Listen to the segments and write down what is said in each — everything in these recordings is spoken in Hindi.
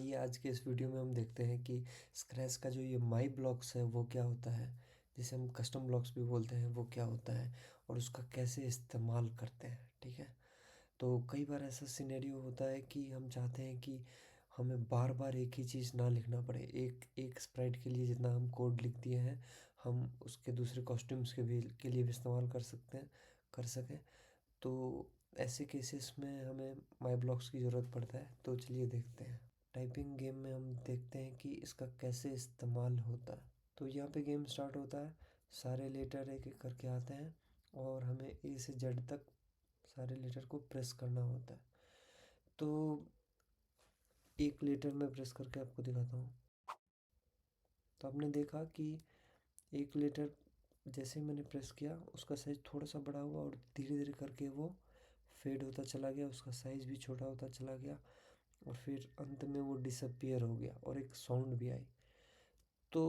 चलिए आज के इस वीडियो में हम देखते हैं कि स्क्रैच का जो ये माई ब्लॉक्स है वो क्या होता है, जिसे हम कस्टम ब्लॉक्स भी बोलते हैं, वो क्या होता है और उसका कैसे इस्तेमाल करते हैं। ठीक है, तो कई बार ऐसा सिनेरियो होता है कि हम चाहते हैं कि हमें बार बार एक ही चीज़ ना लिखना पड़े। एक एक स्प्राइट के लिए जितना हम कोड लिख दिए हैं, हम उसके दूसरे कॉस्ट्यूम्स के लिए भी इस्तेमाल कर सकें। तो ऐसे केसेस में हमें माई ब्लॉक्स की ज़रूरत पड़ता है। तो चलिए देखते हैं। टाइपिंग गेम में हम देखते हैं कि इसका कैसे इस्तेमाल होता है। तो यहाँ पे गेम स्टार्ट होता है, सारे लेटर एक एक करके आते हैं और हमें ए से जेड तक सारे लेटर को प्रेस करना होता है। तो एक लेटर में प्रेस करके आपको दिखाता हूँ। तो आपने देखा कि एक लेटर जैसे ही मैंने प्रेस किया उसका साइज़ थोड़ा सा बड़ा हुआ और धीरे धीरे करके वो फेड होता चला गया, उसका साइज़ भी छोटा होता चला गया और फिर अंत में वो डिसअपियर हो गया और एक साउंड भी आई। तो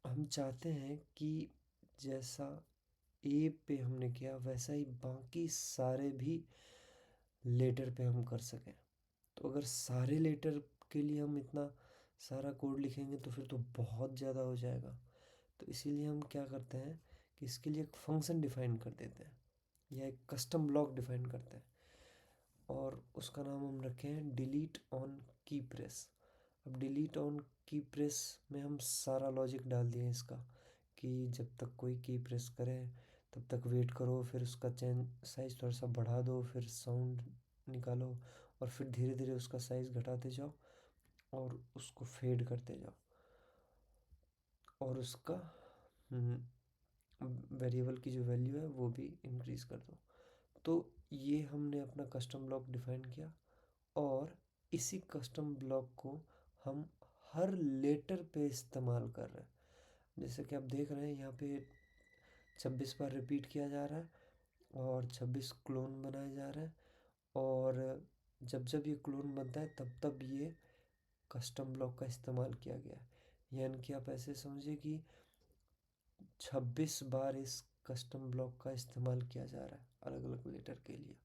हम चाहते हैं कि जैसा ए पे हमने किया वैसा ही बाकी सारे भी लेटर पे हम कर सकें। तो अगर सारे लेटर के लिए हम इतना सारा कोड लिखेंगे तो फिर तो बहुत ज़्यादा हो जाएगा। तो इसीलिए हम क्या करते हैं कि इसके लिए एक फंक्शन डिफाइन कर देते हैं या एक कस्टम ब्लॉक डिफाइन करते हैं और उसका नाम हम रखे हैं डिलीट ऑन की प्रेस। अब डिलीट ऑन की प्रेस में हम सारा लॉजिक डाल दिए इसका कि जब तक कोई की प्रेस करे तब तक वेट करो, फिर उसका चेंज साइज़ थोड़ा सा बढ़ा दो, फिर साउंड निकालो और फिर धीरे धीरे उसका साइज़ घटाते जाओ और उसको फेड करते जाओ और उसका वेरिएबल की जो वैल्यू है वो भी इंक्रीज़ कर दो। तो ये हमने अपना कस्टम ब्लॉक डिफाइन किया और इसी कस्टम ब्लॉक को हम हर लेटर पे इस्तेमाल कर रहे हैं। जैसे कि आप देख रहे हैं यहाँ पे 26 बार रिपीट किया जा रहा है और 26 क्लोन बनाए जा रहे हैं और जब जब ये क्लोन बनता है तब तब ये कस्टम ब्लॉक का इस्तेमाल किया गया है। यानी कि आप ऐसे समझिए कि 26 बार इस कस्टम ब्लॉक का इस्तेमाल किया जा रहा है अलग अलग लेटर के लिए।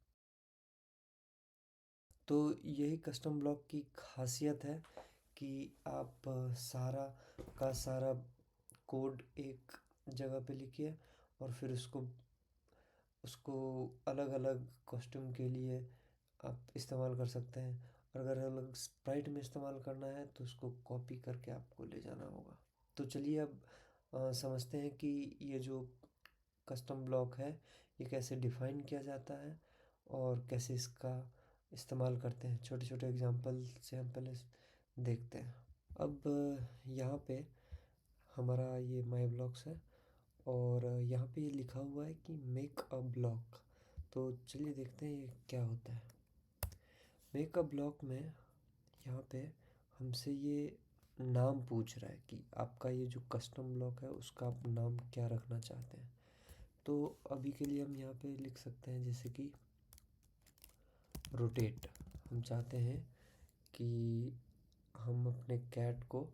तो यही कस्टम ब्लॉक की खासियत है कि आप सारा का सारा कोड एक जगह पे लिखिए और फिर उसको उसको अलग अलग कॉस्ट्यूम के लिए आप इस्तेमाल कर सकते हैं। और अगर अलग स्प्राइट में इस्तेमाल करना है तो उसको कॉपी करके आपको ले जाना होगा। तो चलिए अब समझते हैं कि ये जो कस्टम ब्लॉक है ये कैसे डिफ़ाइन किया जाता है और कैसे इसका इस्तेमाल करते हैं। छोटे छोटे एग्जांपल से हम पहले देखते हैं। अब यहाँ पे हमारा ये माई ब्लॉक्स है और यहाँ पे ये लिखा हुआ है कि मेक अ ब्लॉक। तो चलिए देखते हैं ये क्या होता है। मेक अ ब्लॉक में यहाँ पे हमसे ये नाम पूछ रहा है कि आपका ये जो कस्टम ब्लॉक है उसका आप नाम क्या रखना चाहते हैं। तो अभी के लिए हम यहाँ पे लिख सकते हैं जैसे कि रोटेट। हम चाहते हैं कि हम अपने कैट को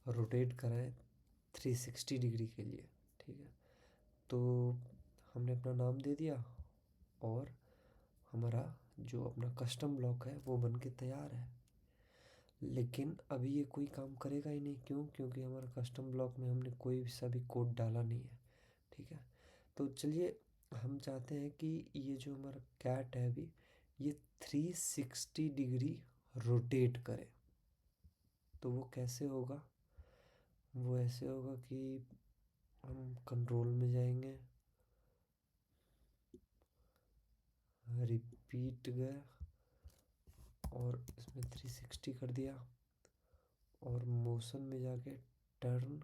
रोटेट कराएं 360 डिग्री के लिए। ठीक है, तो हमने अपना नाम दे दिया और हमारा जो अपना कस्टम ब्लॉक है वो बन के तैयार है। लेकिन अभी ये कोई काम करेगा ही नहीं। क्यों? क्योंकि हमारा कस्टम ब्लॉक में हमने कोई सा भी कोड डाला नहीं है। ठीक है, तो चलिए हम चाहते हैं कि ये जो हमारा कैट है अभी ये 360 डिग्री रोटेट करे। तो वो कैसे होगा? वो ऐसे होगा कि हम कंट्रोल में जाएंगे, रिपीट गए और इसमें 360 कर दिया और मोशन में जाके टर्न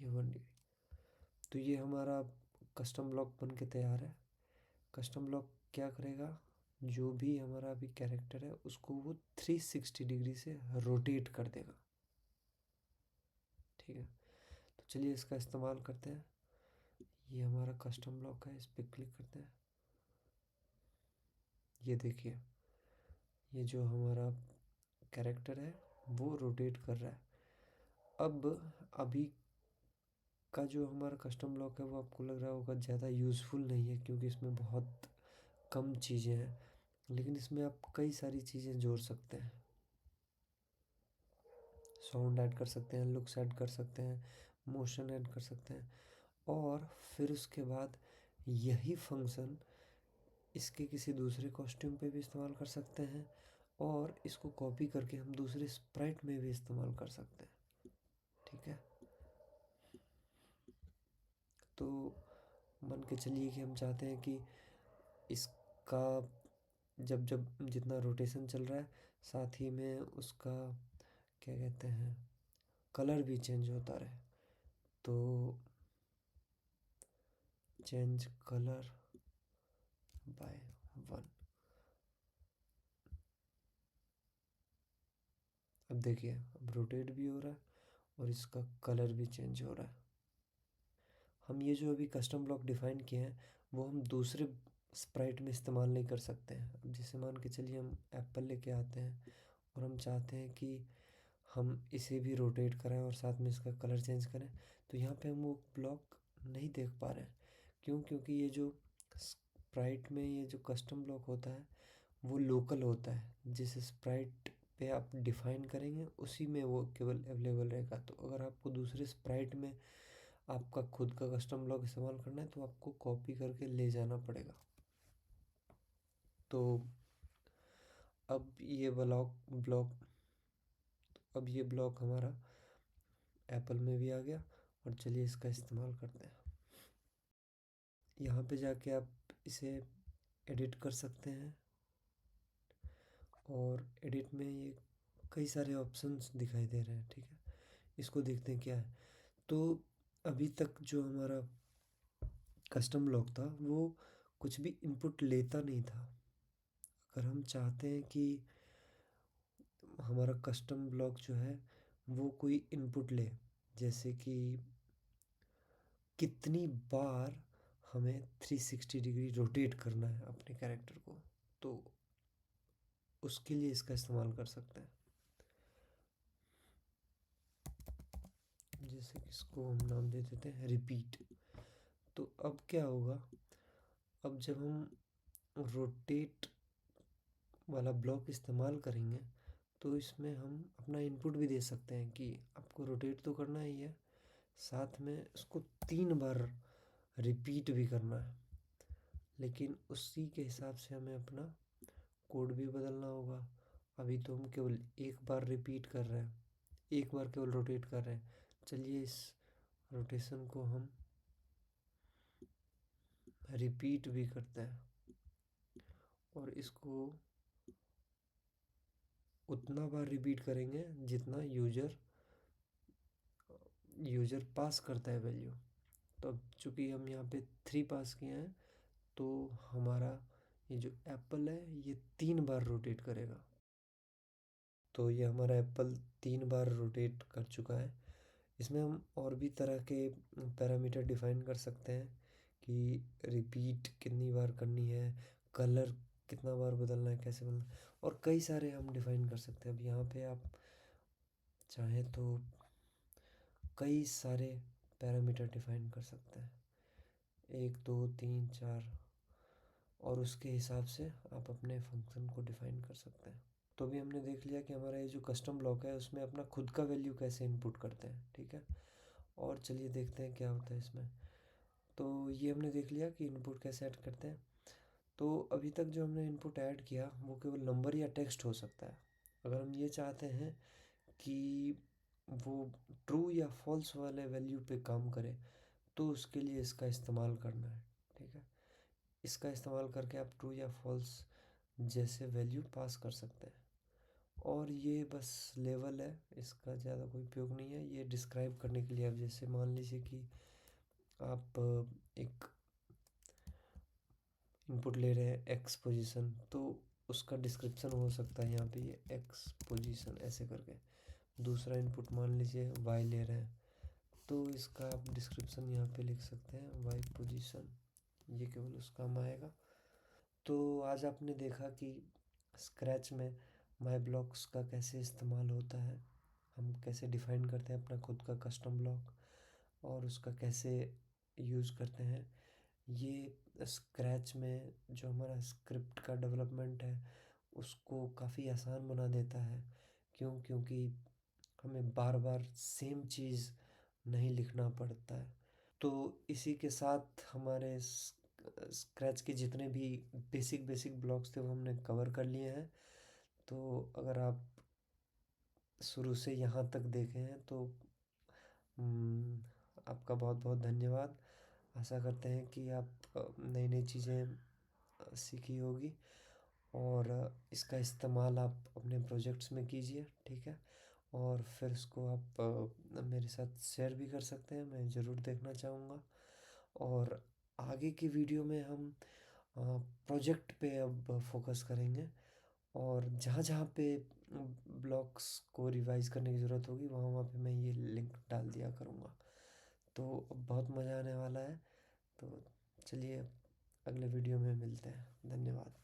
ये 1 डिग्री। तो ये हमारा कस्टम ब्लॉक बन के तैयार है। कस्टम ब्लॉक क्या करेगा? जो भी हमारा अभी कैरेक्टर है उसको वो 360 डिग्री से रोटेट कर देगा। ठीक है, तो चलिए इसका इस्तेमाल करते हैं। ये हमारा कस्टम ब्लॉक है, इस पर क्लिक करते हैं। ये देखिए ये जो हमारा कैरेक्टर है वो रोटेट कर रहा है। अब अभी का जो हमारा कस्टम ब्लॉक है वो आपको लग रहा होगा ज़्यादा यूज़फुल नहीं है क्योंकि इसमें बहुत कम चीज़ें हैं। लेकिन इसमें आप कई सारी चीज़ें जोड़ सकते हैं। साउंड ऐड कर सकते हैं, लुक्स ऐड कर सकते हैं, मोशन ऐड कर सकते हैं। और फिर उसके बाद यही फंक्शन इसके किसी दूसरे कॉस्ट्यूम पे भी इस्तेमाल कर सकते हैं, और इसको कॉपी करके हम दूसरे स्प्राइट में भी इस्तेमाल कर सकते हैं। ठीक है, तो मान के चलिए कि हम चाहते हैं कि इसका जब जब जितना रोटेशन चल रहा है, साथ ही में उसका क्या कहते हैं, कलर भी चेंज होता रहे। तो चेंज कलर बाय 1। अब देखिए, अब रोटेट भी हो रहा है और इसका कलर भी चेंज हो रहा है। हम ये जो अभी कस्टम ब्लॉक डिफाइन किए हैं, वो हम दूसरे स्प्राइट में इस्तेमाल नहीं कर सकते हैं। अब जैसे मान के चलिए हम एप्पल लेके आते हैं और हम चाहते हैं कि हम इसे भी रोटेट कराएं और साथ में इसका कलर चेंज करें, तो यहाँ पे हम वो ब्लॉक नहीं देख पा रहे हैं। क्यों? क्योंकि ये जो स्प्राइट में ये जो कस्टम ब्लॉक होता है वो लोकल होता है। जिस स्प्राइट पे आप डिफाइन करेंगे उसी में वो केवल अवेलेबल रहेगा। तो अगर आपको दूसरे स्प्राइट में आपका खुद का कस्टम ब्लॉक इस्तेमाल करना है तो आपको कॉपी करके ले जाना पड़ेगा। तो अब ये ब्लॉक हमारा एप्पल में भी आ गया, और चलिए इसका इस्तेमाल करते हैं। यहाँ पे जाके आप इसे एडिट कर सकते हैं, और एडिट में ये कई सारे ऑप्शंस दिखाई दे रहे हैं। ठीक है, इसको देखते हैं क्या है। तो अभी तक जो हमारा कस्टम ब्लॉक था वो कुछ भी इनपुट लेता नहीं था। अगर हम चाहते हैं कि हमारा कस्टम ब्लॉक जो है वो कोई इनपुट ले, जैसे कि कितनी बार हमें 360 डिग्री रोटेट करना है अपने कैरेक्टर को, तो उसके लिए इसका इस्तेमाल कर सकते हैं। जैसे कि इसको हम नाम दे देते हैं रिपीट। तो अब क्या होगा, अब जब हम रोटेट वाला ब्लॉक इस्तेमाल करेंगे तो इसमें हम अपना इनपुट भी दे सकते हैं कि आपको रोटेट तो करना ही है, साथ में उसको 3 बार रिपीट भी करना है। लेकिन उसी के हिसाब से हमें अपना कोड भी बदलना होगा। अभी तो हम केवल एक बार रिपीट कर रहे हैं, एक बार केवल रोटेट कर रहे हैं। चलिए इस रोटेशन को हम रिपीट भी करते हैं, और इसको उतना बार रिपीट करेंगे जितना यूज़र पास करता है वैल्यू। तो अब चूँकि हम यहाँ पे 3 पास किए हैं, तो हमारा ये जो एप्पल है ये 3 बार रोटेट करेगा। तो ये हमारा एप्पल 3 बार रोटेट कर चुका है। इसमें हम और भी तरह के पैरामीटर डिफाइन कर सकते हैं कि रिपीट कितनी बार करनी है, कलर कितना बार बदलना है, कैसे बदलना है, और कई सारे हम डिफाइन कर सकते हैं। अब यहाँ पे आप चाहें तो कई सारे पैरामीटर डिफाइन कर सकते हैं, 1 2 3 4, और उसके हिसाब से आप अपने फंक्शन को डिफाइन कर सकते हैं। तो अभी हमने देख लिया कि हमारा ये जो कस्टम ब्लॉक है उसमें अपना खुद का वैल्यू कैसे इनपुट करते हैं। ठीक है, और चलिए देखते हैं क्या होता है इसमें। तो ये हमने देख लिया कि इनपुट कैसे ऐड करते हैं। तो अभी तक जो हमने इनपुट ऐड किया वो केवल नंबर या टेक्स्ट हो सकता है। अगर हम ये चाहते हैं कि वो ट्रू या फॉल्स वाले वैल्यू पे काम करे, तो उसके लिए इसका इस्तेमाल करना है। ठीक है, इसका इस्तेमाल करके आप ट्रू या फॉल्स जैसे वैल्यू पास कर सकते हैं। और ये बस लेवल है, इसका ज़्यादा कोई उपयोग नहीं है। ये डिस्क्राइब करने के लिए, अब जैसे मान लीजिए कि आप एक इनपुट ले रहे हैं एक्स पोजीशन, तो उसका डिस्क्रिप्शन हो सकता है यहाँ पे ये एक्स पोजीशन ऐसे करके। दूसरा इनपुट मान लीजिए वाई ले रहे हैं, तो इसका आप डिस्क्रिप्शन यहाँ पे लिख सकते हैं वाई पोजीशन। ये केवल उस काम आएगा। तो आज आपने देखा कि स्क्रैच में माई ब्लॉक्स का कैसे इस्तेमाल होता है, हम कैसे डिफ़ाइन करते हैं अपना खुद का कस्टम ब्लॉक, और उसका कैसे यूज़ करते हैं ये स्क्रैच में जो हमारा स्क्रिप्ट का डेवलपमेंट है उसको काफ़ी आसान बना देता है। क्योंकि हमें बार बार सेम चीज़ नहीं लिखना पड़ता है। तो इसी के साथ हमारे स्क्रैच के जितने भी बेसिक बेसिक ब्लॉक्स थे वो हमने कवर कर लिए हैं। तो अगर आप शुरू से यहाँ तक देखे हैं तो आपका बहुत बहुत धन्यवाद। आशा करते हैं कि आप नई नई चीज़ें सीखी होगी और इसका इस्तेमाल आप अपने प्रोजेक्ट्स में कीजिए, ठीक है। और फिर उसको आप मेरे साथ शेयर भी कर सकते हैं, मैं ज़रूर देखना चाहूँगा। और आगे की वीडियो में हम प्रोजेक्ट पे अब फोकस करेंगे और जहाँ जहाँ पे ब्लॉग्स को रिवाइज करने की ज़रूरत होगी वहाँ वहाँ पे मैं ये लिंक डाल दिया करूँगा। तो बहुत मज़ा आने वाला है। तो चलिए अगले वीडियो में मिलते हैं। धन्यवाद।